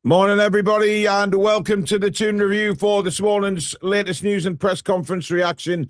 Morning, everybody, and welcome to the Toon review for this morning's latest news and press conference reaction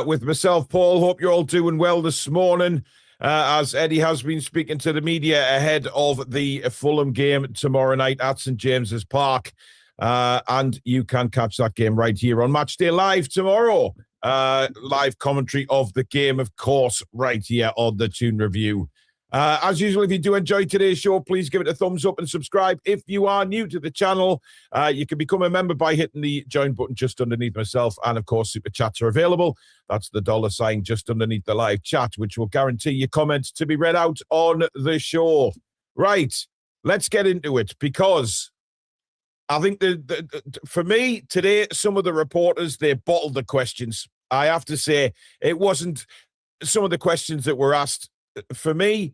with myself, Paul. Hope you're all doing well this morning, as Eddie has been speaking to the media ahead of the Fulham game tomorrow night at St James's Park. And you can catch that game right here on Matchday Live tomorrow. Live commentary of the game, of course, right here on the Toon review. As usual, if you do enjoy today's show, please give it a thumbs up and subscribe. If you are new to the channel, you can become a member by hitting the join button just underneath myself. And, of course, super chats are available. That's the $ just underneath the live chat, which will guarantee your comments to be read out on the show. Right, let's get into it, because I think for me today, some of the reporters, they bottled the questions. I have to say, it wasn't some of the questions that were asked, for me,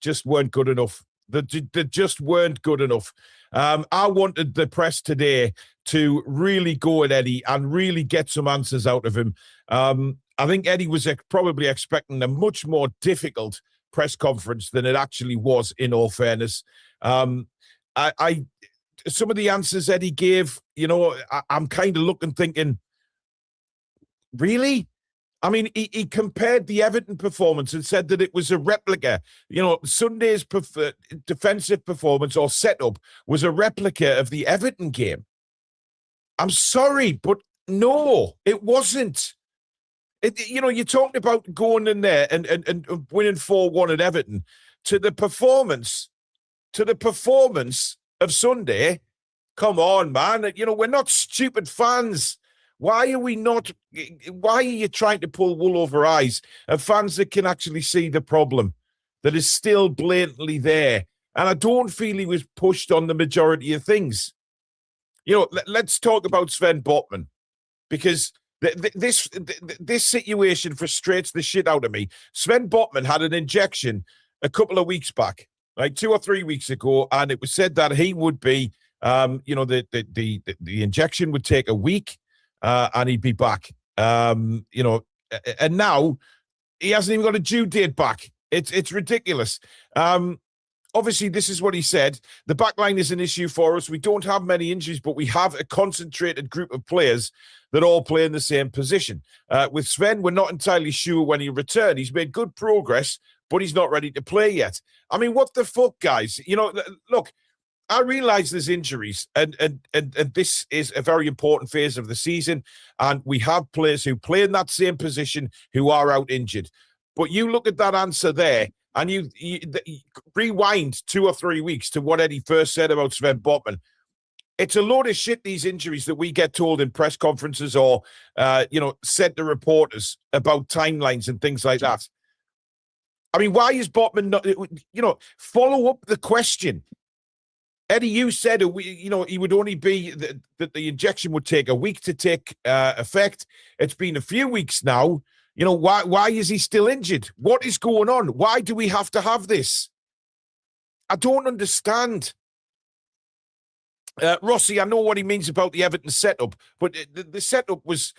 just weren't good enough. They just weren't good enough. I wanted the press today to really go at Eddie and really get some answers out of him. I think Eddie was probably expecting a much more difficult press conference than it actually was, in all fairness. Some of the answers Eddie gave, you know, I'm kind of looking, thinking, really? I mean, he compared the Everton performance and said that it was a replica. You know, Sunday's defensive performance or setup was a replica of the Everton game. I'm sorry, but no, it wasn't. You know, you're talking about going in there and winning 4-1 at Everton. To the performance of Sunday, come on, man. You know, we're not stupid fans. Why are you trying to pull wool over eyes of fans that can actually see the problem that is still blatantly there? And I don't feel he was pushed on the majority of things. You know, let's talk about Sven Botman, because this situation frustrates the shit out of me. Sven Botman had an injection a couple of weeks back, like 2 or 3 weeks ago, and it was said that he would be, you know, the injection would take a week. And he'd be back, you know, and now he hasn't even got a due date back. It's ridiculous. Obviously, this is what he said. The back line is an issue for us. We don't have many injuries, but we have a concentrated group of players that all play in the same position. With Sven, we're not entirely sure when he'll return. He's made good progress, but he's not ready to play yet. I mean, what the fuck, guys? You know, look, I realize there's injuries, and this is a very important phase of the season, and we have players who play in that same position who are out injured. But you look at that answer there, and you rewind 2 or 3 weeks to what Eddie first said about Sven Botman. It's a load of shit, these injuries that we get told in press conferences or, you know, said to reporters about timelines and things like that. I mean, why is Botman not, you know, follow up the question. Eddie, you said, you know, he would only be that the injection would take a week to take effect. It's been a few weeks now. You know, why is he still injured? What is going on? Why do we have to have this? I don't understand. Rossi, I know what he means about the Everton setup, but the setup was...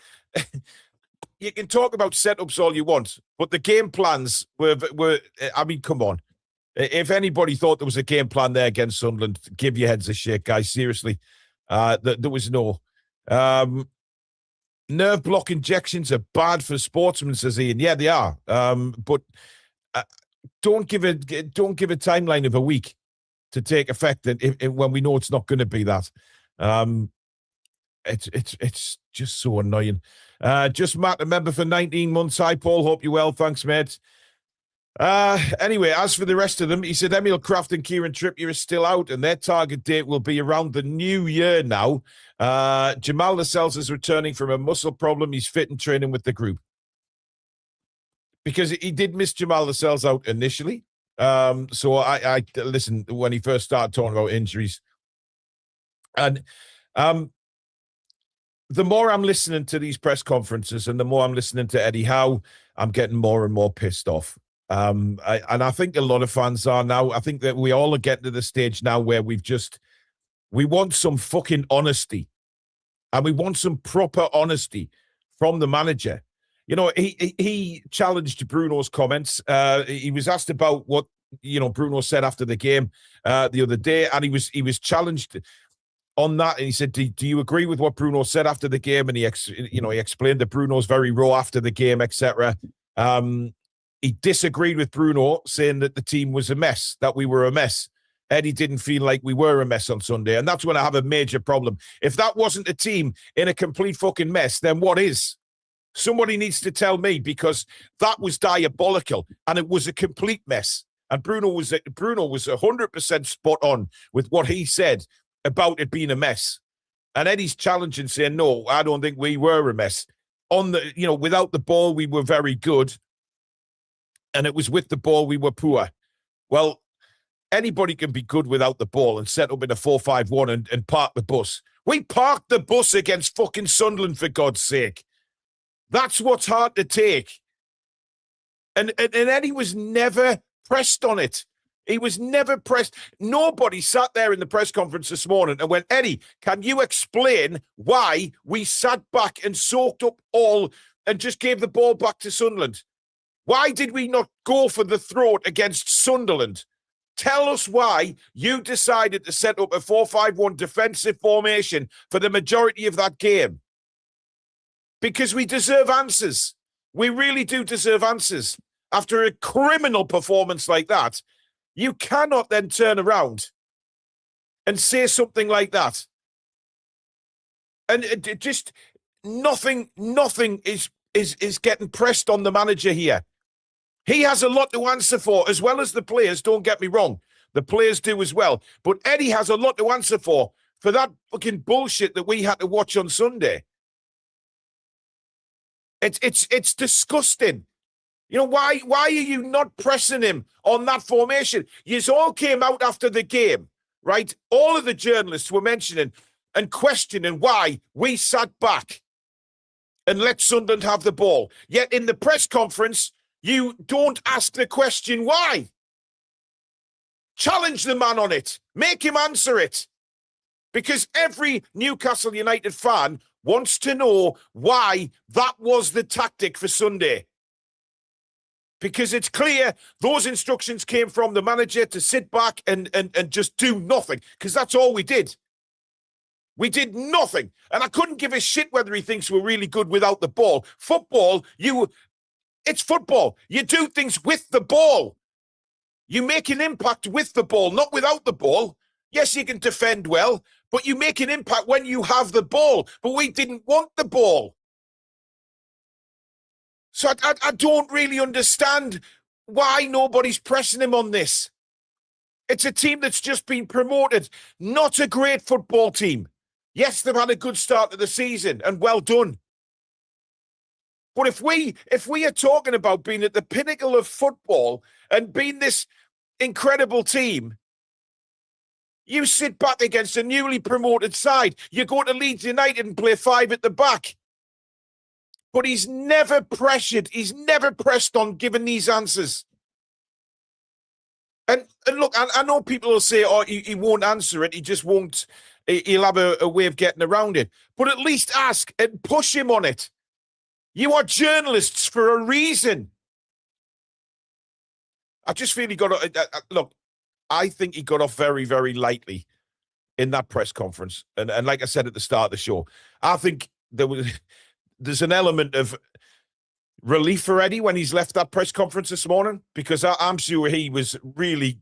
You can talk about setups all you want, but the game plans were I mean, come on. If anybody thought there was a game plan there against Sunderland, give your heads a shake, guys. Seriously, there was no. Nerve block injections are bad for sportsmen, says Ian. Yeah, they are. But don't give a timeline of a week to take effect when we know it's not going to be that. It's just so annoying. Just Matt, a member for 19 months. Hi, Paul. Hope you're well. Thanks, mate. Anyway, as for the rest of them, he said Emil Kraft and Kieran Trippier are still out, and their target date will be around the new year now. Jamal Lascelles is returning from a muscle problem. He's fit and training with the group. Because he did miss Jamal Lascelles out initially. So I listened when he first started talking about injuries. And the more I'm listening to these press conferences and the more I'm listening to Eddie Howe, I'm getting more and more pissed off. I think a lot of fans are now. I think that we all are getting to the stage now where we want some fucking honesty, and we want some proper honesty from the manager. You know, he challenged Bruno's comments. He was asked about what Bruno said after the game the other day, and he was challenged on that, and he said, do you agree with what Bruno said after the game? And he explained that Bruno's very raw after the game, etc. He disagreed with Bruno, saying that the team was a mess, that we were a mess. Eddie didn't feel like we were a mess on Sunday, and that's when I have a major problem. If that wasn't a team in a complete fucking mess, then what is? Somebody needs to tell me, because that was diabolical, and it was a complete mess. And Bruno was 100% spot on with what he said about it being a mess. And Eddie's challenging, saying, no, I don't think we were a mess. Without the ball, we were very good. And it was with the ball, we were poor. Well, anybody can be good without the ball and set up in a 4-5-1 and park the bus. We parked the bus against fucking Sunderland, for God's sake. That's what's hard to take. And Eddie was never pressed on it. He was never pressed. Nobody sat there in the press conference this morning and went, Eddie, can you explain why we sat back and soaked up all and just gave the ball back to Sunderland? Why did we not go for the throat against Sunderland? Tell us why you decided to set up a 4-5-1 defensive formation for the majority of that game. Because we deserve answers. We really do deserve answers. After a criminal performance like that, you cannot then turn around and say something like that. And it just nothing is getting pressed on the manager here. He has a lot to answer for, as well as the players, don't get me wrong. The players do as well. But Eddie has a lot to answer for that fucking bullshit that we had to watch on Sunday. It's disgusting. Why are you not pressing him on that formation? You all came out after the game, right? All of the journalists were mentioning and questioning why we sat back and let Sunderland have the ball. Yet in the press conference, you don't ask the question why. Challenge the man on it. Make him answer it. Because every Newcastle United fan wants to know why that was the tactic for Sunday. Because it's clear those instructions came from the manager to sit back and just do nothing. Because that's all we did. We did nothing. And I couldn't give a shit whether he thinks we're really good without the ball. Football, it's football. You do things with the ball. You make an impact with the ball, not without the ball. Yes, you can defend well, but you make an impact when you have the ball. But we didn't want the ball. So I don't really understand why nobody's pressing him on this. It's a team that's just been promoted, not a great football team. Yes, they've had a good start to the season, and well done. But if we are talking about being at the pinnacle of football and being this incredible team, you sit back against a newly promoted side. You go to Leeds United and play 5 at the back. But he's never pressured. He's never pressed on giving these answers. And look, I know people will say, oh, he won't answer it. He just won't. He'll have a way of getting around it. But at least ask and push him on it. You are journalists for a reason. I just feel he got... look, I think he got off very, very lightly in that press conference. And like I said at the start of the show, I think there's an element of relief for Eddie when he's left that press conference this morning, because I'm sure he was really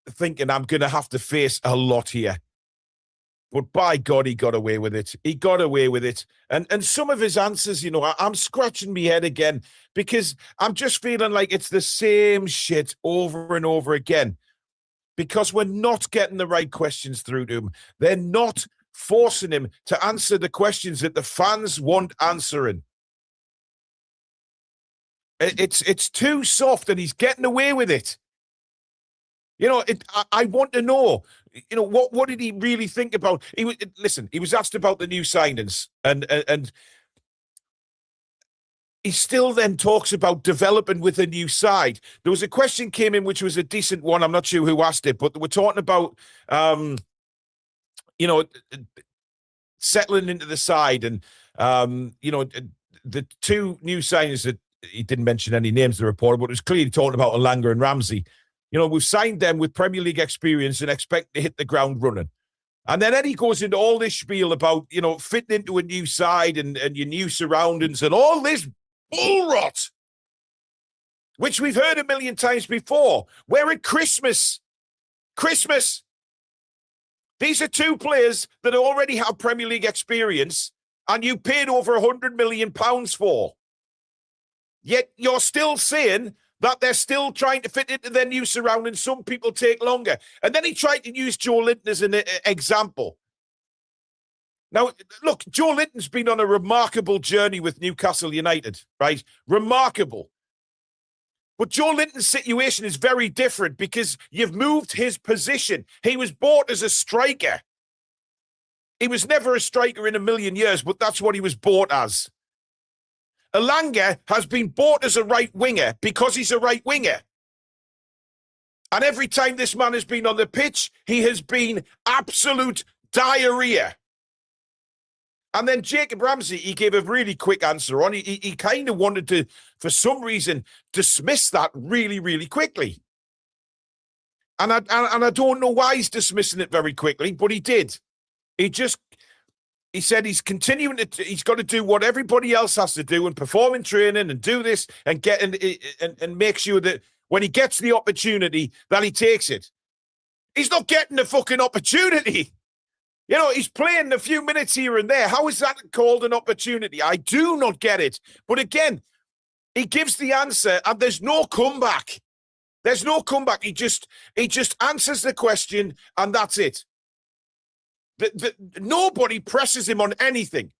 thinking, I'm going to have to face a lot here. But by God, he got away with it. He got away with it. And some of his answers, I'm scratching my head again, because I'm just feeling like it's the same shit over and over again, because we're not getting the right questions through to him. They're not forcing him to answer the questions that the fans want answering. It's too soft, and he's getting away with it. I want to know, what did he really think about? He was asked about the new signings, and he still then talks about developing with a new side. There was a question came in, which was a decent one. I'm not sure who asked it, but we're talking about, settling into the side, and, the two new signings that he didn't mention any names, the reporter, but it was clearly talking about Elanga and Ramsey. we've signed them with Premier League experience and expect to hit the ground running. And then Eddie goes into all this spiel about, fitting into a new side and your new surroundings and all this bull rot, which we've heard a million times before. We're at Christmas. These are two players that already have Premier League experience and you paid over £100 million for. Yet you're still saying that they're still trying to fit into their new surroundings. Some people take longer. And then he tried to use Joe Linton as an example. Now, look, Joe Linton's been on a remarkable journey with Newcastle United, right? Remarkable. But Joe Linton's situation is very different because you've moved his position. He was bought as a striker. He was never a striker in a million years, but that's what he was bought as. Elanga has been bought as a right winger because he's a right winger. And every time this man has been on the pitch, he has been absolute diarrhea. And then Jacob Ramsey, he gave a really quick answer on. He kind of wanted to, for some reason, dismiss that really, really quickly. And I don't know why he's dismissing it very quickly, but he did. He said he's continuing he's got to do what everybody else has to do and perform in training and do this and get and make sure that when he gets the opportunity that he takes it. He's not getting the fucking opportunity. He's playing a few minutes here and there. How is that called an opportunity? I do not get it. But again, he gives the answer and there's no comeback. There's no comeback. He just answers the question and that's it. Nobody presses him on anything.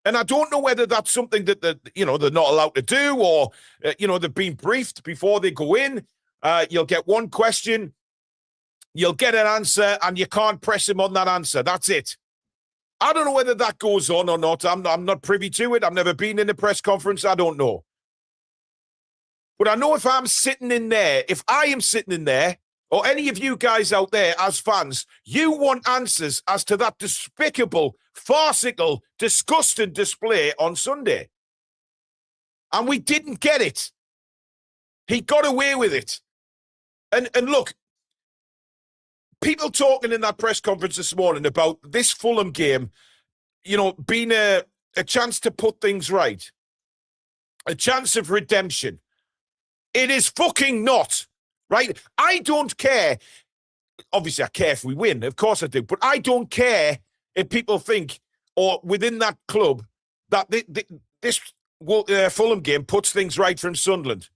And I don't know whether that's something that they're not allowed to do or, they've been briefed before they go in. You'll get one question. You'll get an answer and you can't press him on that answer. That's it. I don't know whether that goes on or not. I'm not privy to it. I've never been in a press conference. I don't know. But I know if I am sitting in there, or any of you guys out there as fans, you want answers as to that despicable, farcical, disgusting display on Sunday. And we didn't get it. He got away with it. And look, people talking in that press conference this morning about this Fulham game, being a chance to put things right, a chance of redemption. It is fucking not, right? I don't care. Obviously, I care if we win. Of course I do. But I don't care if people think, or within that club, that this Fulham game puts things right from Sunderland.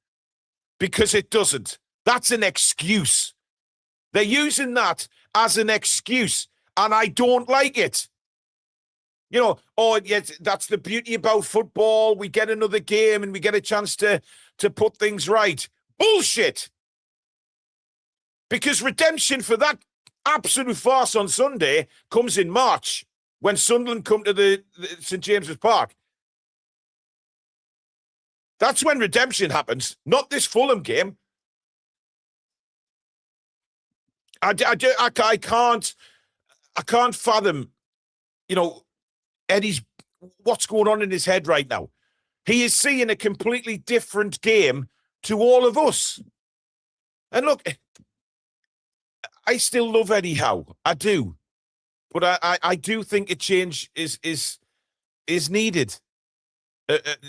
Because it doesn't. That's an excuse. They're using that as an excuse, and I don't like it. Yes, that's the beauty about football. We get another game and we get a chance to put things right. Bullshit. Because redemption for that absolute farce on Sunday comes in March when Sunderland come to the St. James's Park. That's when redemption happens, not this Fulham game. I can't fathom, Eddie's, what's going on in his head right now. He is seeing a completely different game to all of us. And look, I still love Eddie Howe. I do. But I do think a change is needed.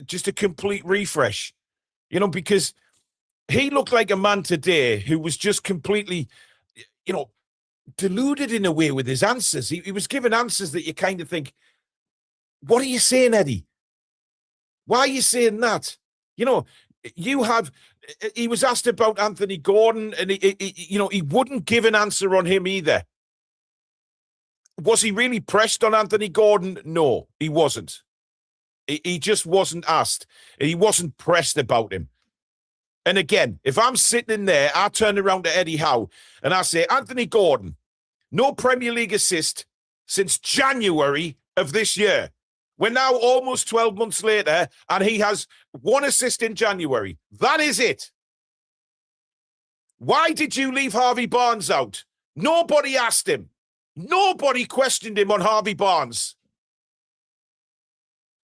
Just a complete refresh. Because he looked like a man today who was just completely, deluded in a way with his answers. He was giving answers that you kind of think, what are you saying, Eddie? Why are you saying that? He was asked about Anthony Gordon and he wouldn't give an answer on him either. Was he really pressed on Anthony Gordon? No, he wasn't. He just wasn't asked. He wasn't pressed about him. And again, if I'm sitting in there, I turn around to Eddie Howe and I say, Anthony Gordon, no Premier League assist since January of this year. We're now almost 12 months later, and he has one assist in January. That is it. Why did you leave Harvey Barnes out? Nobody asked him. Nobody questioned him on Harvey Barnes.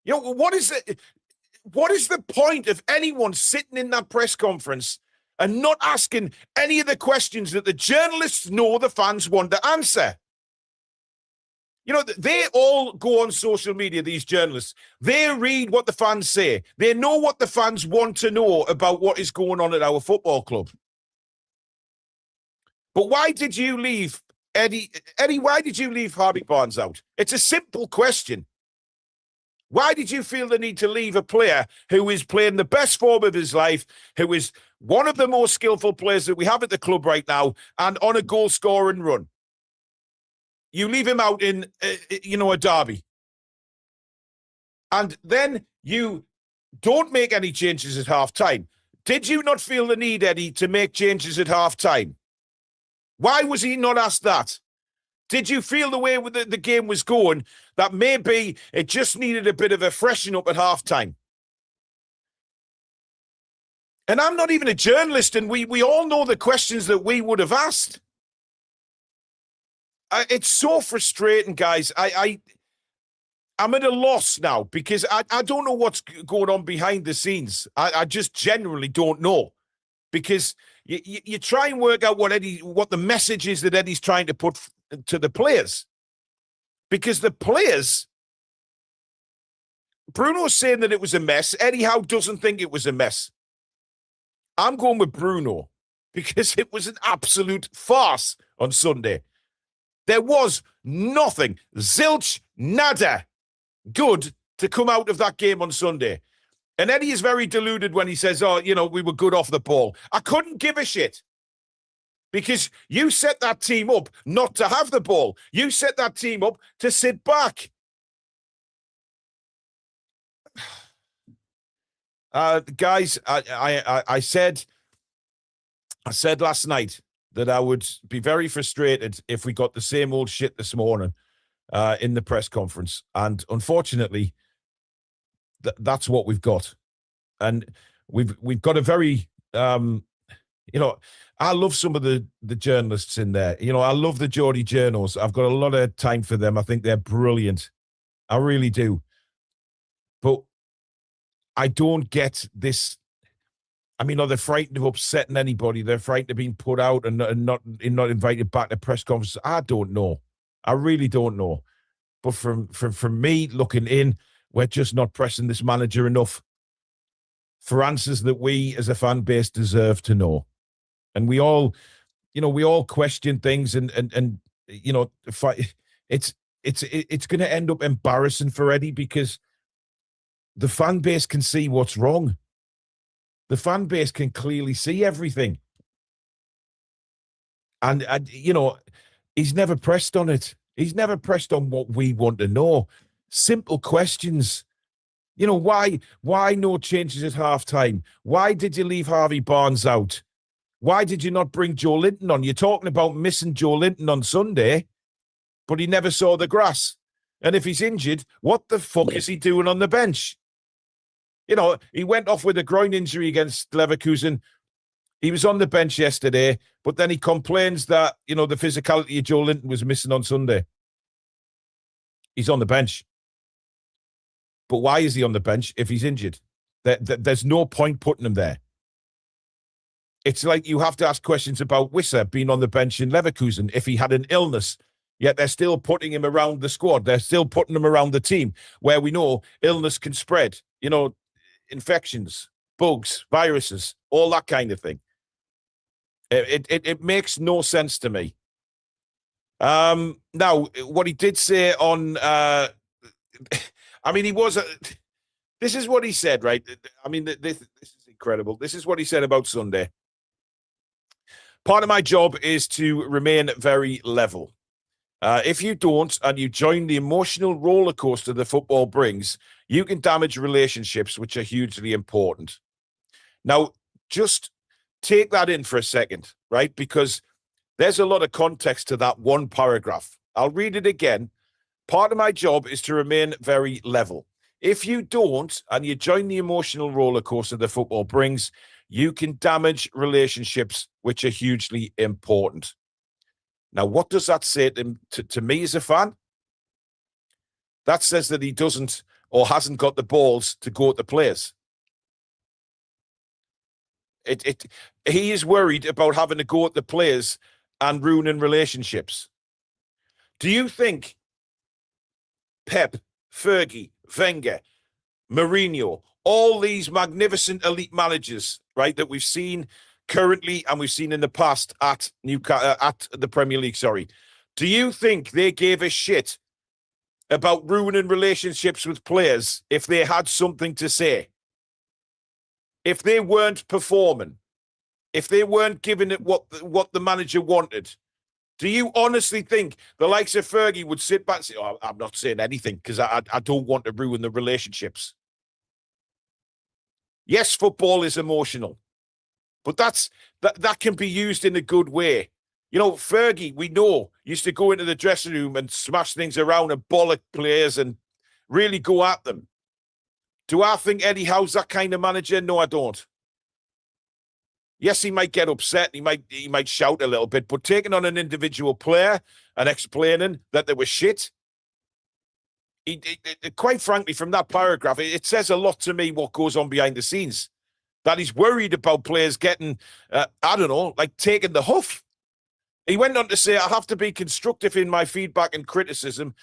What is the point of anyone sitting in that press conference and not asking any of the questions that the journalists know the fans want to answer. You know, they all go on social media, these journalists. They read what the fans say. They know what the fans want to know about what is going on at our football club. But why did you leave Eddie, why did you leave Harvey Barnes out? It's a simple question. Why did you feel the need to leave a player who is playing the best form of his life, who is one of the most skillful players that we have at the club right now, and on a goal-scoring run? You leave him out in, a derby. And then you don't make any changes at half-time. Did you not feel the need, Eddie, to make changes at half-time? Why was he not asked that? Did you feel the way the game was going that maybe it just needed a bit of a freshen up at halftime? And I'm not even a journalist, and we all know the questions that we would have asked. It's so frustrating, guys. I'm at a loss now because I don't know what's going on behind the scenes. I just genuinely don't know. Because you try and work out what the message is that Eddie's trying to put to the players. Because the players, Bruno's saying that it was a mess. Eddie Howe doesn't think it was a mess. I'm going with Bruno because it was an absolute farce on Sunday. There was nothing, zilch, nada, good to come out of that game on Sunday. And Eddie is very deluded when he says, we were good off the ball. I couldn't give a shit. Because you set that team up not to have the ball. You set that team up to sit back. Guys, I said last night that I would be very frustrated if we got the same old shit this morning in the press conference. And unfortunately, that's what we've got. And we've got a very, I love some of the journalists in there. I love the Geordie journos. I've got a lot of time for them. I think they're brilliant. I really do. But I don't get this. I mean, are they frightened of upsetting anybody? They're frightened of being put out and not invited back to press conferences. I don't know. I really don't know. But from me looking in, we're just not pressing this manager enough for answers that we as a fan base deserve to know. And we all question things and it's going to end up embarrassing for Eddie because the fan base can see what's wrong. The fan base can clearly see everything. And he's never pressed on it. He's never pressed on what we want to know. Simple questions. Why no changes at halftime? Why did you leave Harvey Barnes out? Why did you not bring Joe Linton on? You're talking about missing Joe Linton on Sunday, but he never saw the grass. And if he's injured, what the fuck is he doing on the bench? He went off with a groin injury against Leverkusen. He was on the bench yesterday, but then he complains that, the physicality of Joe Linton was missing on Sunday. He's on the bench. But why is he on the bench if he's injured? There's no point putting him there. It's like you have to ask questions about Wissa being on the bench in Leverkusen if he had an illness, yet they're still putting him around the squad. They're still putting him around the team where we know illness can spread, infections, bugs, viruses, all that kind of thing. It makes no sense to me. Now, what he did say on, this is what he said, right? I mean, this is incredible. This is what he said about Sunday. Part of my job is to remain very level. If you don't and you join the emotional roller coaster the football brings, you can damage relationships, which are hugely important. Now, just take that in for a second, right? Because there's a lot of context to that one paragraph. I'll read it again. Part of my job is to remain very level. If you don't and you join the emotional roller coaster the football brings, you can damage relationships, which are hugely important. Now, what does that say to me as a fan? That says that he doesn't or hasn't got the balls to go at the players. He is worried about having to go at the players and ruining relationships. Do you think Pep, Fergie, Wenger, Mourinho, all these magnificent elite managers, right, that we've seen currently and we've seen in the past at Newcastle, at the Premier League, do you think they gave a shit about ruining relationships with players if they had something to say? If they weren't performing, if they weren't giving it what the manager wanted, do you honestly think the likes of Fergie would sit back and say, "Oh, I'm not saying anything because I don't want to ruin the relationships"? Yes, football is emotional, but that can be used in a good way. You know, Fergie, we know, used to go into the dressing room and smash things around and bollock players and really go at them. Do I think Eddie Howe's that kind of manager? No, I don't. Yes, he might get upset. He might shout a little bit, but taking on an individual player and explaining that they were shit, quite frankly, from that paragraph, it says a lot to me what goes on behind the scenes. That he's worried about players getting, I don't know, like taking the huff. He went on to say, I have to be constructive in my feedback and criticism,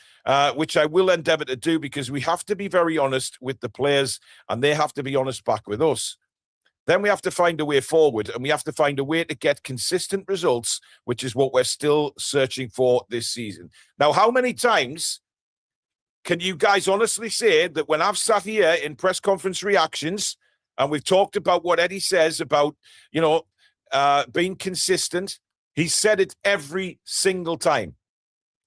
which I will endeavour to do because we have to be very honest with the players and they have to be honest back with us. Then we have to find a way forward and we have to find a way to get consistent results, which is what we're still searching for this season. Now, how many times can you guys honestly say that when I've sat here in press conference reactions and we've talked about what Eddie says about, you know, being consistent, he's said it every single time.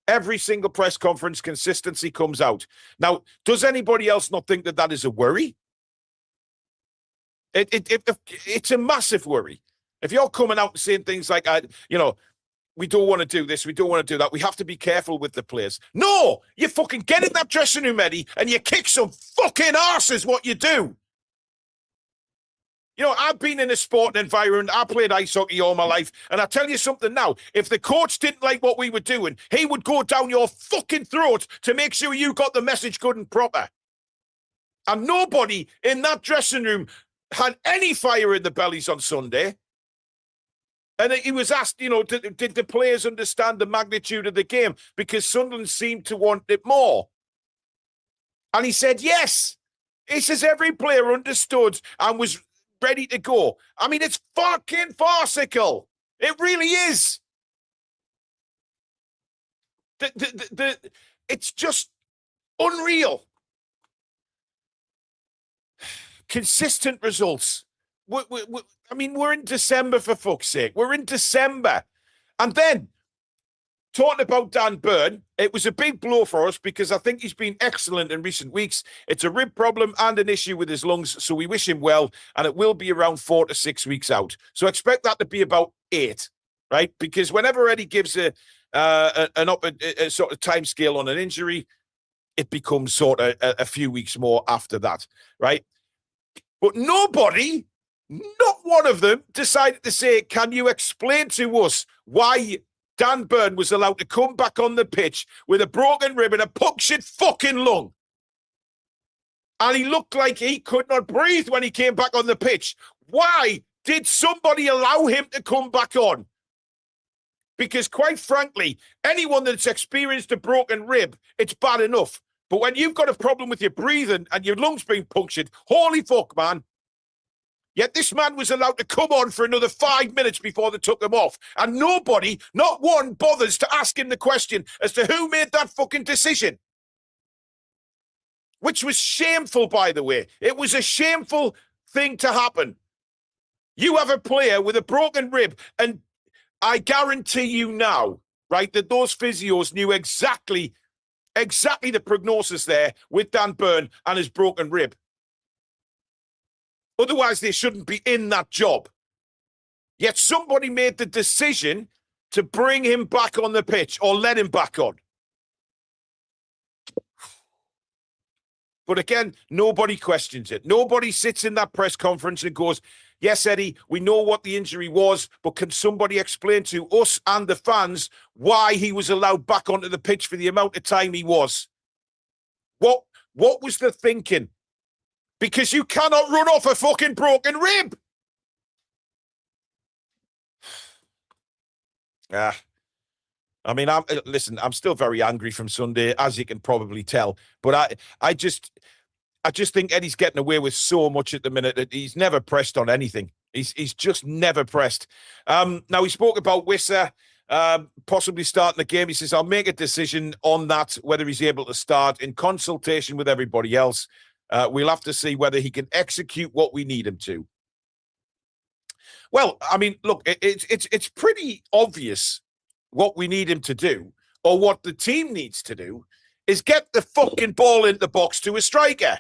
Every single press conference, consistency comes out. Now, does anybody else not think that is a worry? It's a massive worry. If you're coming out and saying things like, you know, we don't want to do this, we don't want to do that, we have to be careful with the players. No, you fucking get in that dressing room, Eddie, and you kick some fucking arse is what you do. You know, I've been in a sporting environment. I played ice hockey all my life. And I tell you something now, if the coach didn't like what we were doing, he would go down your fucking throat to make sure you got the message good and proper. And nobody in that dressing room had any fire in the bellies on Sunday. And he was asked, you know, did the players understand the magnitude of the game? Because Sunderland seemed to want it more. And he said, yes. He says every player understood and was ready to go. I mean, it's fucking farcical. It really is. It's just unreal. Consistent results. I mean, we're in December, for fuck's sake. We're in December. And then, talking about Dan Burn, it was a big blow for us because I think he's been excellent in recent weeks. It's a rib problem and an issue with his lungs, so we wish him well, and it will be around 4 to 6 weeks out. So expect that to be about 8, right? Because whenever Eddie gives a sort of time scale on an injury, it becomes sort of a few weeks more after that, right? But nobody, not one of them, decided to say, can you explain to us why Dan Burn was allowed to come back on the pitch with a broken rib and a punctured fucking lung? And he looked like he could not breathe when he came back on the pitch. Why did somebody allow him to come back on? Because quite frankly, anyone that's experienced a broken rib, it's bad enough. But when you've got a problem with your breathing and your lungs being punctured, holy fuck, man. Yet this man was allowed to come on for another 5 minutes before they took him off. And nobody, not one, bothers to ask him the question as to who made that fucking decision. Which was shameful, by the way. It was a shameful thing to happen. You have a player with a broken rib, and I guarantee you now, right, that those physios knew exactly the prognosis there with Dan Burn and his broken rib. Otherwise, they shouldn't be in that job. Yet somebody made the decision to bring him back on the pitch or let him back on. But again, nobody questions it. Nobody sits in that press conference and goes, yes, Eddie, we know what the injury was, but can somebody explain to us and the fans why he was allowed back onto the pitch for the amount of time he was? What was the thinking? Because you cannot run off a fucking broken rib. Ah, I mean, listen. I'm still very angry from Sunday, as you can probably tell. But I just think Eddie's getting away with so much at the minute that he's never pressed on anything. He's just never pressed. Now he spoke about Wissa possibly starting the game. He says, I'll make a decision on that, whether he's able to start in consultation with everybody else. We'll have to see whether he can execute what we need him to. Well, I mean, look, it's pretty obvious what we need him to do, or what the team needs to do, is get the fucking ball into the box to a striker.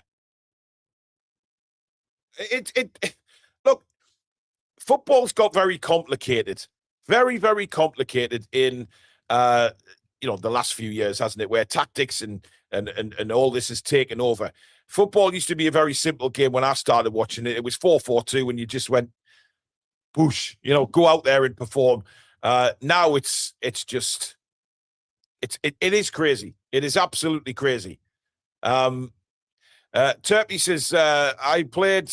Look, football's got very complicated, very, very complicated in the last few years, hasn't it? Where tactics and all this has taken over. Football used to be a very simple game when I started watching it. It was 4-4-2, and you just went, push, go out there and perform. Now it is crazy. It is absolutely crazy. Turpy says, I played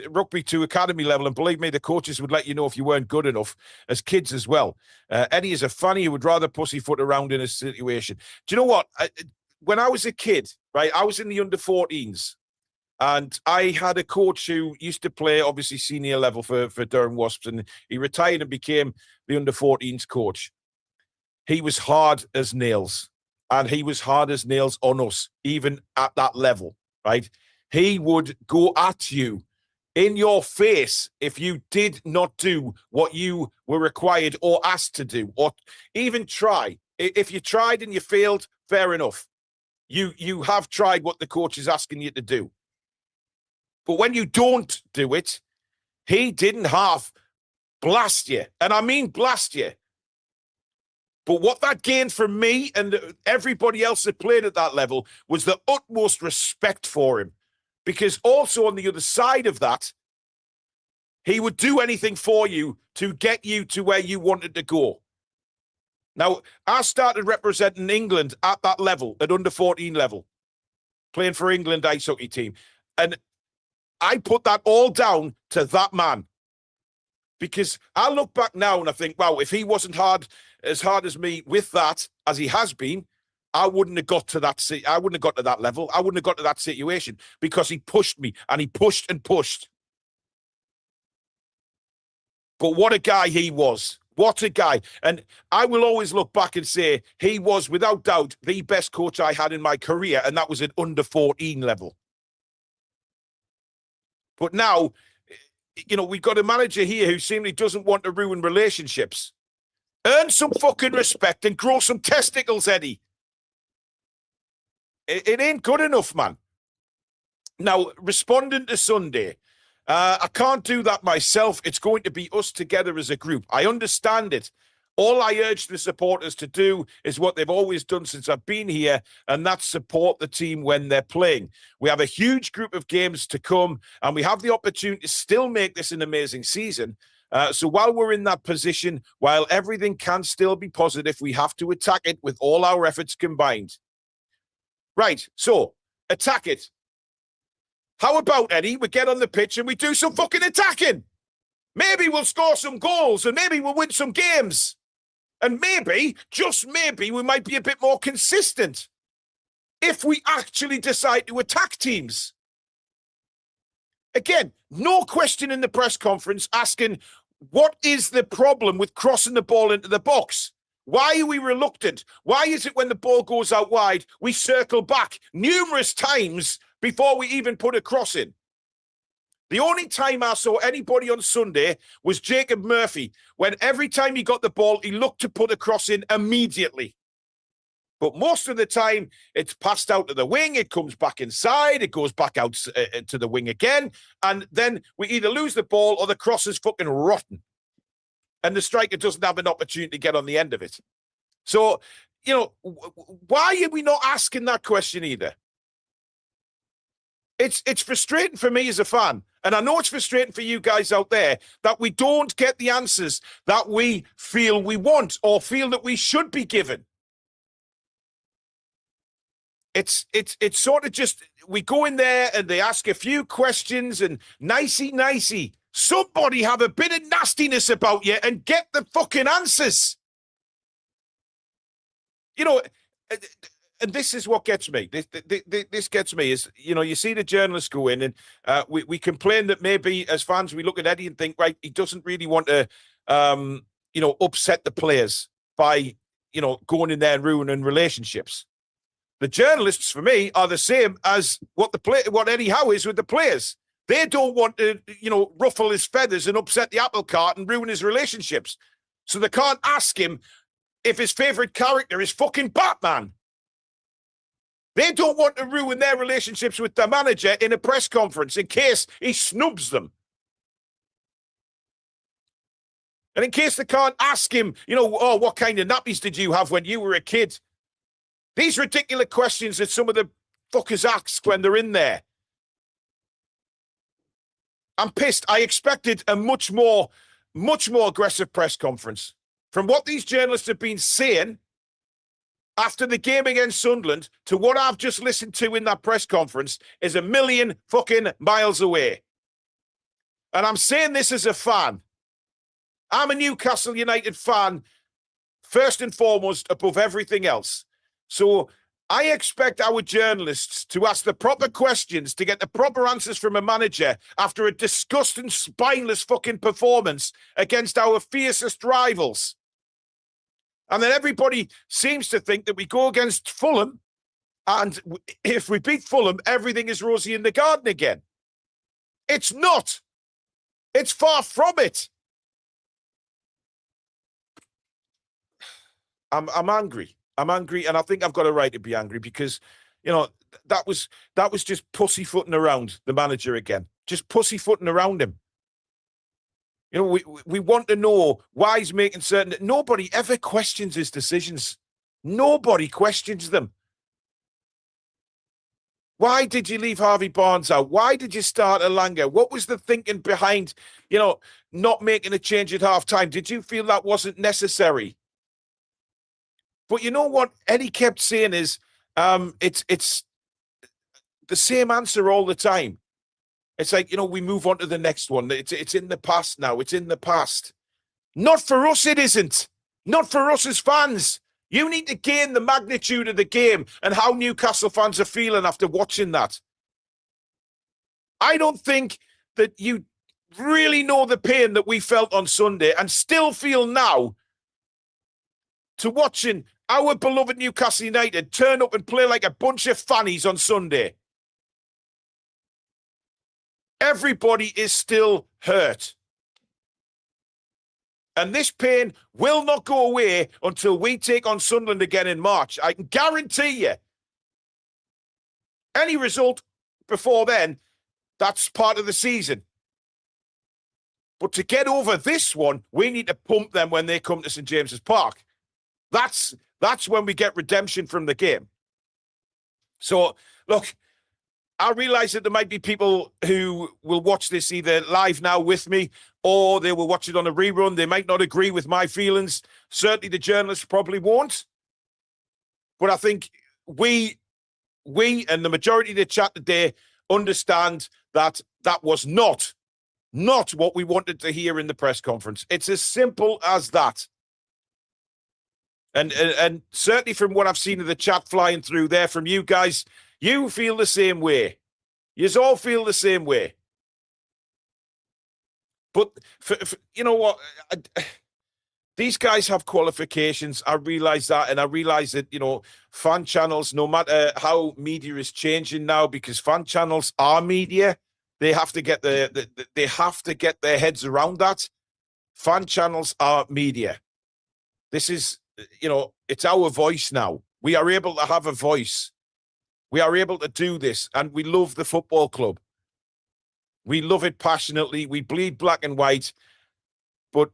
rugby to academy level, and believe me, the coaches would let you know if you weren't good enough, as kids as well. Eddie is a funny who would rather pussyfoot around in a situation. Do you know what? When I was a kid, right, I was in the under-14s, and I had a coach who used to play, obviously, senior level for Durham Wasps, and he retired and became the under-14s coach. He was hard as nails, and he was hard as nails on us, even at that level, right? He would go at you in your face if you did not do what you were required or asked to do, or even try. If you tried and you failed, fair enough. You have tried what the coach is asking you to do. But when you don't do it, he didn't half blast you. And I mean blast you. But what that gained from me and everybody else that played at that level was the utmost respect for him. Because also on the other side of that, he would do anything for you to get you to where you wanted to go. Now, I started representing England at that level, at under-14 level, playing for England ice hockey team. And I put that all down to that man. Because I look back now and I think, wow, if he wasn't as hard as me with that, as he has been, I wouldn't have got to that. I wouldn't have got to that level. I wouldn't have got to that situation because he pushed me and he pushed and pushed. But what a guy he was. What a guy. And I will always look back and say he was, without doubt, the best coach I had in my career, and that was at under-14 level. But now, we've got a manager here who seemingly doesn't want to ruin relationships. Earn some fucking respect and grow some testicles, Eddie. It ain't good enough, man. Now, responding to Sunday, I can't do that myself. It's going to be us together as a group. I understand it. All I urge the supporters to do is what they've always done since I've been here, and that's support the team when they're playing. We have a huge group of games to come, and we have the opportunity to still make this an amazing season. So while we're in that position, while everything can still be positive, we have to attack it with all our efforts combined. Right, so attack it. How about, Eddie, we get on the pitch and we do some fucking attacking? Maybe we'll score some goals and maybe we'll win some games. And maybe, just maybe, we might be a bit more consistent if we actually decide to attack teams. Again, no question in the press conference asking, what is the problem with crossing the ball into the box? Why are we reluctant? Why is it when the ball goes out wide, we circle back numerous times before we even put a cross in? The only time I saw anybody on Sunday was Jacob Murphy, when every time he got the ball, he looked to put a cross in immediately. But most of the time, it's passed out to the wing, it comes back inside, it goes back out to the wing again, and then we either lose the ball or the cross is fucking rotten. And the striker doesn't have an opportunity to get on the end of it. So, why are we not asking that question either? It's frustrating for me as a fan, and I know it's frustrating for you guys out there, that we don't get the answers that we feel we want or feel that we should be given. It's sort of just, we go in there and they ask a few questions and nicey. Somebody have a bit of nastiness about you and get the fucking answers. you know, and this is what gets me. This gets me is, you know, you see the journalists go in and we complain that maybe as fans we look at Eddie and think, right, he doesn't really want to, you know, upset the players by, you know, going in there and ruining relationships. The journalists, for me, are the same as what Eddie Howe is with the players. They don't want to, you know, ruffle his feathers and upset the apple cart and ruin his relationships. So they can't ask him if his favourite character is fucking Botman. They don't want to ruin their relationships with their manager in a press conference in case he snubs them. And in case they can't ask him, you know, oh, what kind of nappies did you have when you were a kid? These ridiculous questions that some of the fuckers ask when they're in there. I'm pissed. I expected a much more aggressive press conference. From what these journalists have been saying after the game against Sunderland to what I've just listened to in that press conference is a million fucking miles away. And I'm saying this as a fan. I'm a Newcastle United fan, first and foremost, above everything else. So I expect our journalists to ask the proper questions to get the proper answers from a manager after a disgusting, spineless fucking performance against our fiercest rivals. And then everybody seems to think that we go against Fulham, and if we beat Fulham, everything is rosy in the garden again. It's not. It's far from it. I'm angry. I'm angry, and I think I've got a right to be angry because, you know, that was just pussyfooting around the manager again. Just pussyfooting around him. You know, we want to know why he's making certain... Nobody ever questions his decisions. Nobody questions them. Why did you leave Harvey Barnes out? Why did you start Elanga? What was the thinking behind, you know, not making a change at half-time? Did you feel that wasn't necessary? But you know what Eddie kept saying is, it's the same answer all the time. It's like, you know, we move on to the next one. It's in the past now. It's in the past. Not for us, it isn't. Not for us as fans. You need to gain the magnitude of the game and how Newcastle fans are feeling after watching that. I don't think that you really know the pain that we felt on Sunday and still feel now to watching our beloved Newcastle United turn up and play like a bunch of fannies on Sunday. Everybody is still hurt. And this pain will not go away until we take on Sunderland again in March. I can guarantee you. Any result before then, that's part of the season. But to get over this one, we need to pump them when they come to St. James's Park. That's when we get redemption from the game. So, look, I realise that there might be people who will watch this either live now with me or they will watch it on a rerun. They might not agree with my feelings. Certainly the journalists probably won't. But I think we and the majority of the chat today understand that that was not what we wanted to hear in the press conference. It's as simple as that. And certainly from what I've seen of the chat flying through there from you guys, you feel the same way. You all feel the same way. But, you know what? These guys have qualifications. I realise that. And I realise that, you know, fan channels, no matter how media is changing now, because fan channels are media, they have to get they have to get their heads around that. Fan channels are media. This is, you know, it's our voice now. We are able to have a voice. We are able to do this, and we love the football club. We love it passionately. We bleed black and white. But,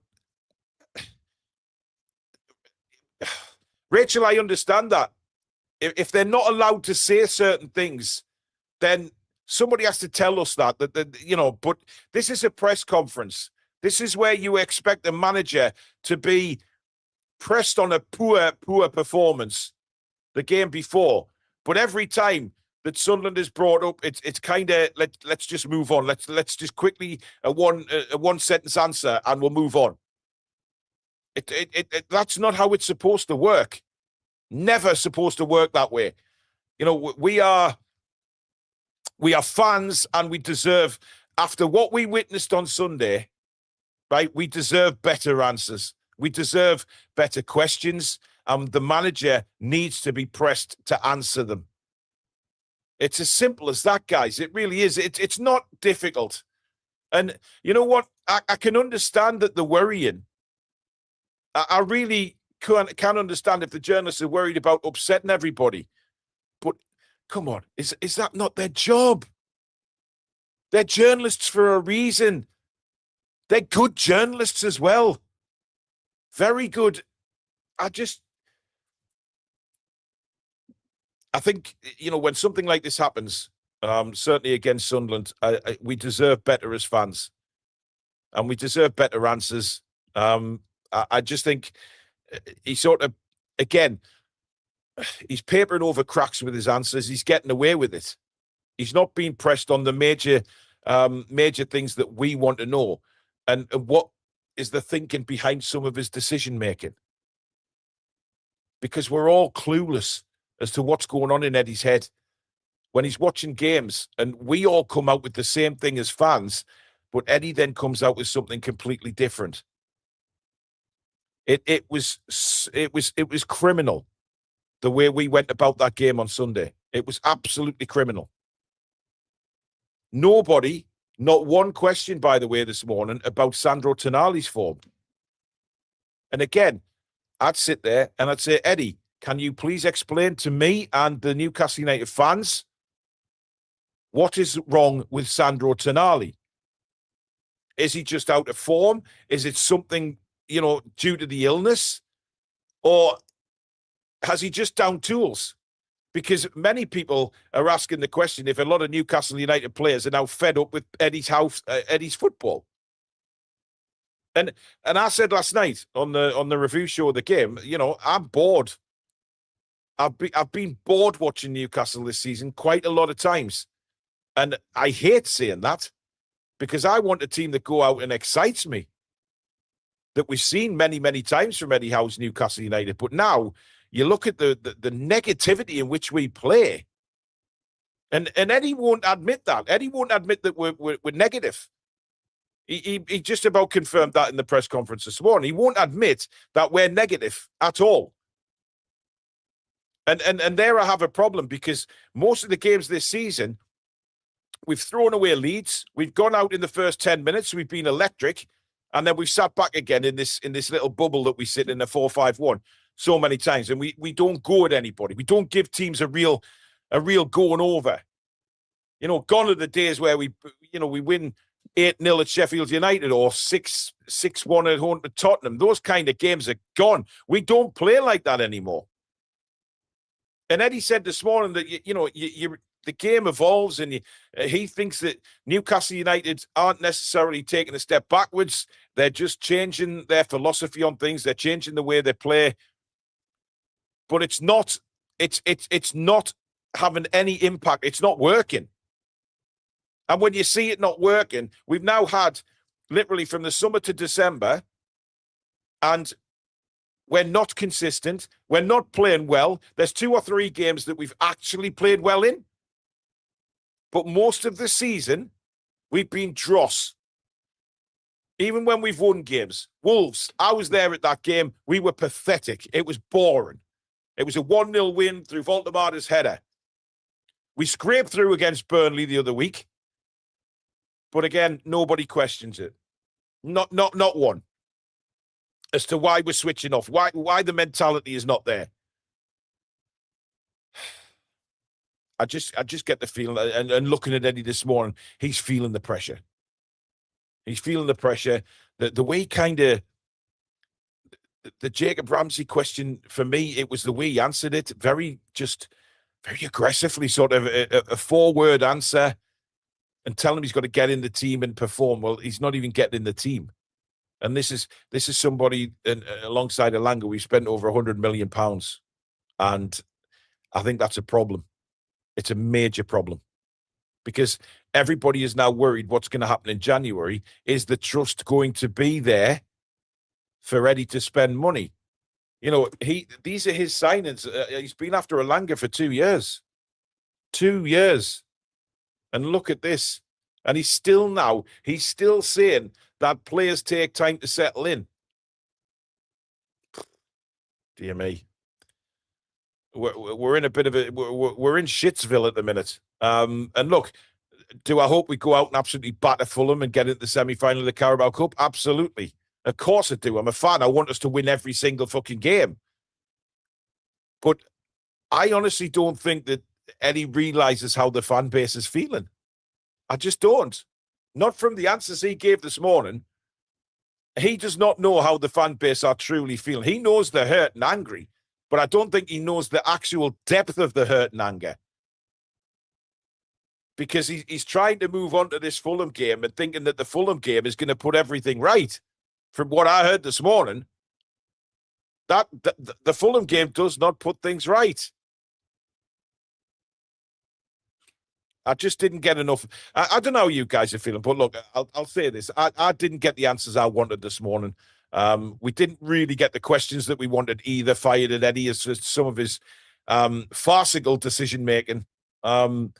Rachel, I understand that. If they're not allowed to say certain things, then somebody has to tell us that you know, but this is a press conference. This is where you expect the manager to be pressed on a poor performance the game before. But every time that Sunderland is brought up, it's kind of let's just move on. Let's just quickly a one sentence answer and we'll move on. That's not how it's supposed to work. Never supposed to work that way. You know, we are fans, and we deserve, after what we witnessed on Sunday, right, we deserve better answers. We deserve better questions, and the manager needs to be pressed to answer them. It's as simple as that, guys. It really is. It's not difficult. And you know what? I can understand that the worrying. I really can understand if the journalists are worried about upsetting everybody. But come on, is that not their job? They're journalists for a reason. They're good journalists as well. Very good. I think, you know, when something like this happens, certainly against Sunderland, we deserve better as fans. And we deserve better answers. I just think he sort of, again, he's papering over cracks with his answers. He's getting away with it. He's not being pressed on the major things that we want to know. And what is the thinking behind some of his decision-making? Because we're all clueless as to what's going on in Eddie's head when he's watching games. And we all come out with the same thing as fans, but Eddie then comes out with something completely different. It was criminal, the way we went about that game on Sunday. It was absolutely criminal. Nobody, not one question, by the way, this morning about Sandro Tonali's form. And again, I'd sit there and I'd say, Eddie, can you please explain to me and the Newcastle United fans what is wrong with Sandro Tonali? Is he just out of form? Is it something, you know, due to the illness? Or has he just down tools? Because many people are asking the question if a lot of Newcastle United players are now fed up with Eddie's football. And I said last night on the review show of the game, you know, I'm bored. I've been bored watching Newcastle this season quite a lot of times. And I hate saying that, because I want a team that go out and excites me, that we've seen many, many times from Eddie Howe's Newcastle United. But now you look at the negativity in which we play, and Eddie won't admit that. Eddie won't admit that we're negative. He just about confirmed that in the press conference this morning. He won't admit that we're negative at all. And there I have a problem, because most of the games this season, we've thrown away leads. We've gone out in the first 10 minutes. We've been electric. And then we've sat back again in this little bubble that we sit in, a 4-5-1, so many times. And we don't go at anybody. We don't give teams a real going over. You know, gone are the days where we win 8-0 at Sheffield United or 6-1 at home to Tottenham. Those kind of games are gone. We don't play like that anymore. And Eddie said this morning that, the game evolves, and he thinks that Newcastle United aren't necessarily taking a step backwards. They're just changing their philosophy on things. They're changing the way they play. But it's not having any impact. It's not working. And when you see it not working, we've now had literally from the summer to December, and we're not consistent. We're not playing well. There's 2 or 3 games that we've actually played well in. But most of the season, we've been dross. Even when we've won games. Wolves, I was there at that game. We were pathetic. It was boring. It was a 1-0 win through Voldemara's header. We scraped through against Burnley the other week. But again, nobody questions it. Not one. As to why we're switching off. Why the mentality is not there. I just get the feeling, and looking at Eddie this morning, he's feeling the pressure. He's feeling the pressure. The way kind of the Jacob Ramsey question, for me, it was the way he answered it. Very aggressively, sort of a 4-word answer, and telling him he's got to get in the team and perform. Well, he's not even getting in the team. And this is somebody alongside Elanga, we've spent over £100 million. And I think that's a problem. It's a major problem, because everybody is now worried what's going to happen in January. Is the trust going to be there for Eddie to spend money? these are his signings. He's been after Elanga for 2 years. 2 years. And look at this. And he's still saying that players take time to settle in. Dear me. We're in a bit of we're in Shitsville at the minute. And look, do I hope we go out and absolutely batter Fulham and get into the semi-final of the Carabao Cup? Absolutely. Of course I do. I'm a fan. I want us to win every single fucking game. But I honestly don't think that Eddie realises how the fan base is feeling. I just don't. Not from the answers he gave this morning. He does not know how the fan base are truly feeling. He knows they're hurt and angry, but I don't think he knows the actual depth of the hurt and anger. Because he's trying to move on to this Fulham game and thinking that the Fulham game is going to put everything right. From what I heard this morning, that the Fulham game does not put things right. I just didn't get enough. I don't know how you guys are feeling, but look, I'll say this. I didn't get the answers I wanted this morning. We didn't really get the questions that we wanted either, fired at Eddie as some of his farcical decision-making. It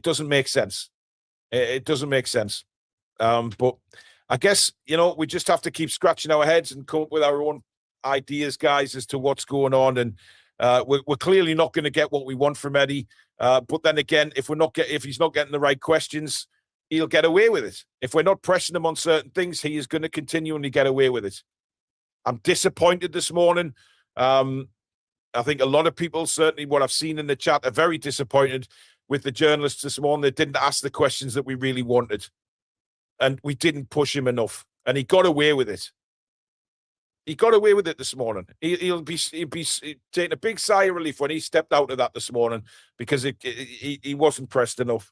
doesn't make sense. It doesn't make sense. But I guess, we just have to keep scratching our heads and come up with our own ideas, guys, as to what's going on. And we're clearly not going to get what we want from Eddie. But then again, if he's not getting the right questions, he'll get away with it. If we're not pressing him on certain things, he is going to continually get away with it. I'm disappointed this morning. I think a lot of people, certainly what I've seen in the chat, are very disappointed with the journalists this morning. They didn't ask the questions that we really wanted. And we didn't push him enough. And he got away with it. He got away with it this morning. He'll be taking a big sigh of relief when he stepped out of that this morning, because he wasn't pressed enough.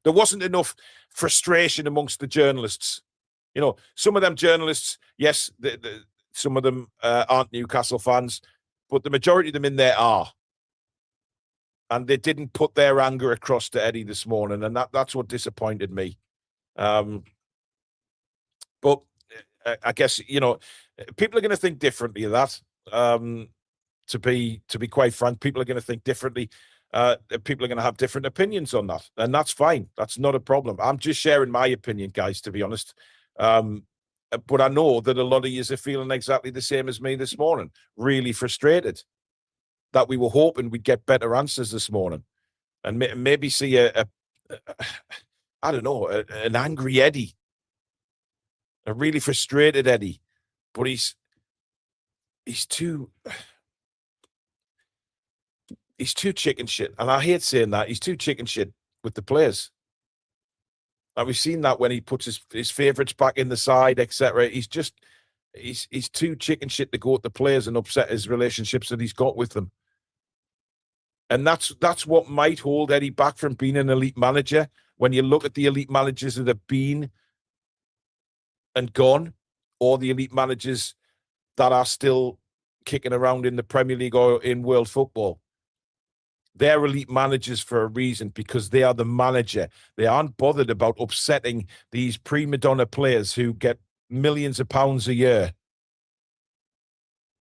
There wasn't enough frustration amongst the journalists. Some of them journalists, yes, some of them aren't Newcastle fans, but the majority of them in there are. And they didn't put their anger across to Eddie this morning, and that's what disappointed me. But I guess, people are going to think differently of that. To be quite frank, people are going to think differently. People are going to have different opinions on that, and that's fine. That's not a problem. I'm just sharing my opinion, guys, to be honest. But I know that a lot of you are feeling exactly the same as me this morning, really frustrated that we were hoping we'd get better answers this morning, and maybe see an angry Eddie, a really frustrated Eddie. But he's too chicken shit. And I hate saying that. He's too chicken shit with the players. And we've seen that when he puts his favourites back in the side, etc. He's too chicken shit to go at the players and upset his relationships that he's got with them. And that's what might hold Eddie back from being an elite manager. When you look at the elite managers that have been and gone, or the elite managers that are still kicking around in the Premier League or in world football, they're elite managers for a reason, because they are the manager. They aren't bothered about upsetting these prima donna players who get millions of pounds a year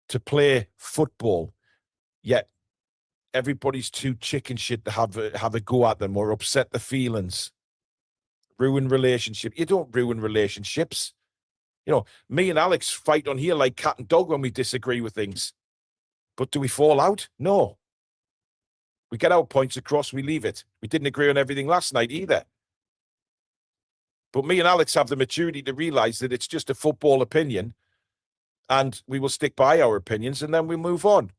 to play football. Yet everybody's too chicken shit to have a go at them or upset the feelings. Ruin relationship. You don't ruin relationships. Me and Alex fight on here like cat and dog when we disagree with things. But do we fall out? No. We get our points across, we leave it. We didn't agree on everything last night either. But me and Alex have the maturity to realise that it's just a football opinion, and we will stick by our opinions, and then we move on.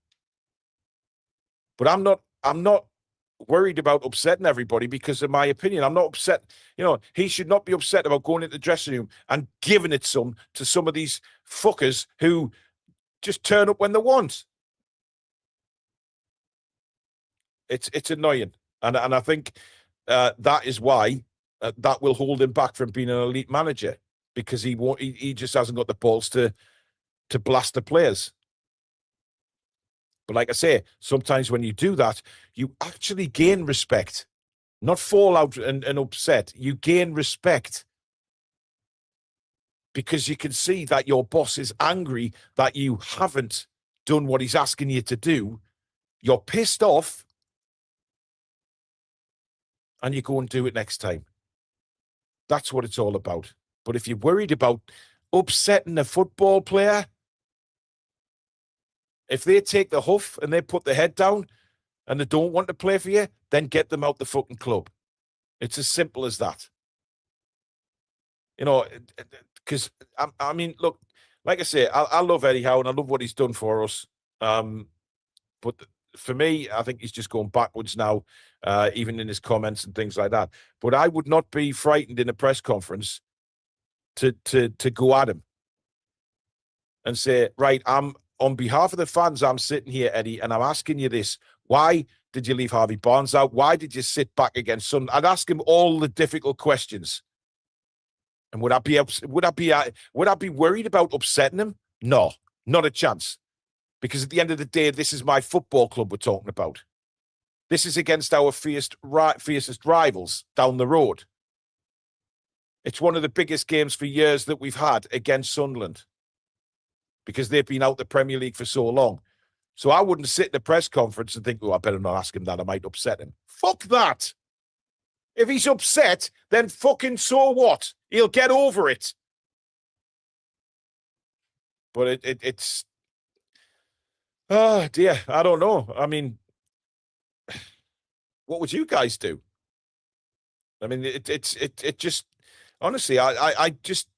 But I'm not worried about upsetting everybody because of my opinion. I'm not upset. He should not be upset about going into the dressing room and giving it to some of these fuckers who just turn up when they want. It's annoying. And I think that is why that will hold him back from being an elite manager, because he just hasn't got the balls to blast the players. But like I say, sometimes when you do that, you actually gain respect, not fall out and upset. You gain respect because you can see that your boss is angry that you haven't done what he's asking you to do. You're pissed off, and you go and do it next time. That's what it's all about. But if you're worried about upsetting a football player, if they take the huff and they put their head down and they don't want to play for you, then get them out the fucking club. It's as simple as that. You know, because, I mean, look, like I say, I love Eddie Howe and I love what he's done for us. But for me, I think he's just going backwards now, even in his comments and things like that. But I would not be frightened in a press conference to go at him and say, right, on behalf of the fans, I'm sitting here, Eddie, and I'm asking you this. Why did you leave Harvey Barnes out? Why did you sit back against Sun? I'd ask him all the difficult questions. And would I be worried about upsetting him? No, not a chance. Because at the end of the day, this is my football club we're talking about. This is against our fiercest rivals down the road. It's one of the biggest games for years that we've had against Sunderland, because they've been out the Premier League for so long. So I wouldn't sit in a press conference and think, oh, I better not ask him that. I might upset him. Fuck that. If he's upset, then fucking so what? He'll get over it. But it's... Oh, dear. I don't know. I mean, what would you guys do? I mean, it just... Honestly, I just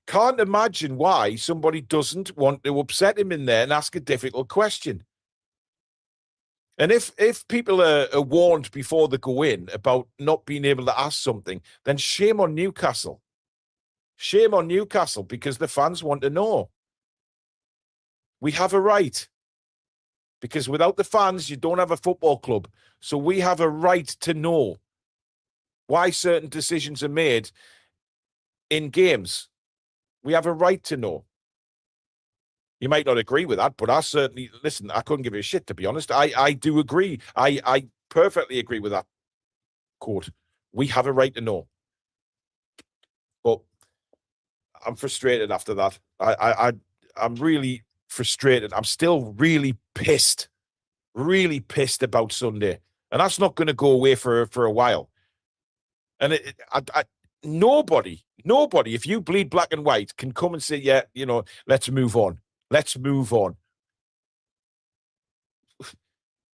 can't imagine why somebody doesn't want to upset him in there and ask a difficult question. And if people are warned before they go in about not being able to ask something, then shame on Newcastle. Shame on Newcastle, because the fans want to know. We have a right. Because without the fans, you don't have a football club. So we have a right to know why certain decisions are made in games. We have a right to know. You might not agree with that, but I certainly, listen, I couldn't give you a shit, to be honest. I do agree. I perfectly agree with that quote. We have a right to know. But I'm frustrated after that. I'm really frustrated. I'm still really pissed about Sunday. And that's not going to go away for a while. And nobody, if you bleed black and white, can come and say, yeah, you know, let's move on. Let's move on.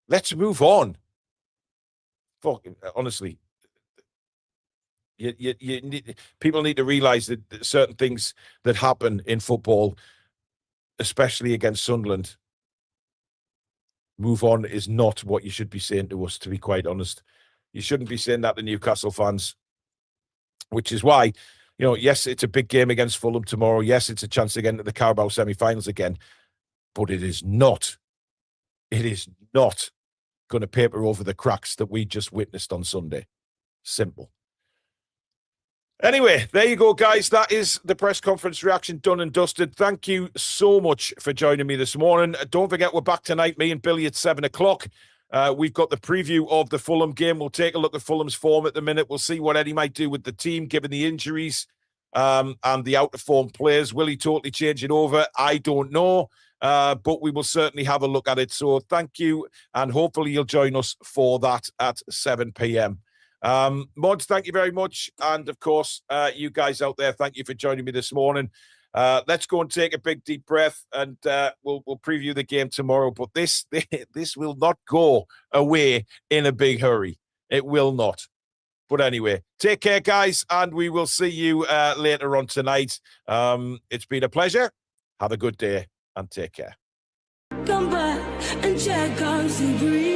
Let's move on. Fuck, honestly. People need to realize that certain things that happen in football, especially against Sunderland, move on is not what you should be saying to us, to be quite honest. You shouldn't be saying that to Newcastle fans, which is why, you know, yes, it's a big game against Fulham tomorrow. Yes, it's a chance to get into the Carabao semi-finals again, but it is not going to paper over the cracks that we just witnessed on Sunday. Simple. Anyway, there you go, guys. That is the press conference reaction done and dusted. Thank you so much for joining me this morning. Don't forget, we're back tonight, me and Billy, at 7 o'clock. We've got the preview of the Fulham game. We'll take a look at Fulham's form at the minute. We'll see what Eddie might do with the team, given the injuries and the out-of-form players. Will he totally change it over? I don't know, but we will certainly have a look at it. So thank you, and hopefully you'll join us for that at 7 p.m. Mods, thank you very much. And, of course, you guys out there, thank you for joining me this morning. Let's go and take a big, deep breath, and we'll preview the game tomorrow. But this will not go away in a big hurry. It will not. But anyway, take care, guys, and we will see you later on tonight. It's been a pleasure. Have a good day, and take care. Come back and check on Sea Breeze.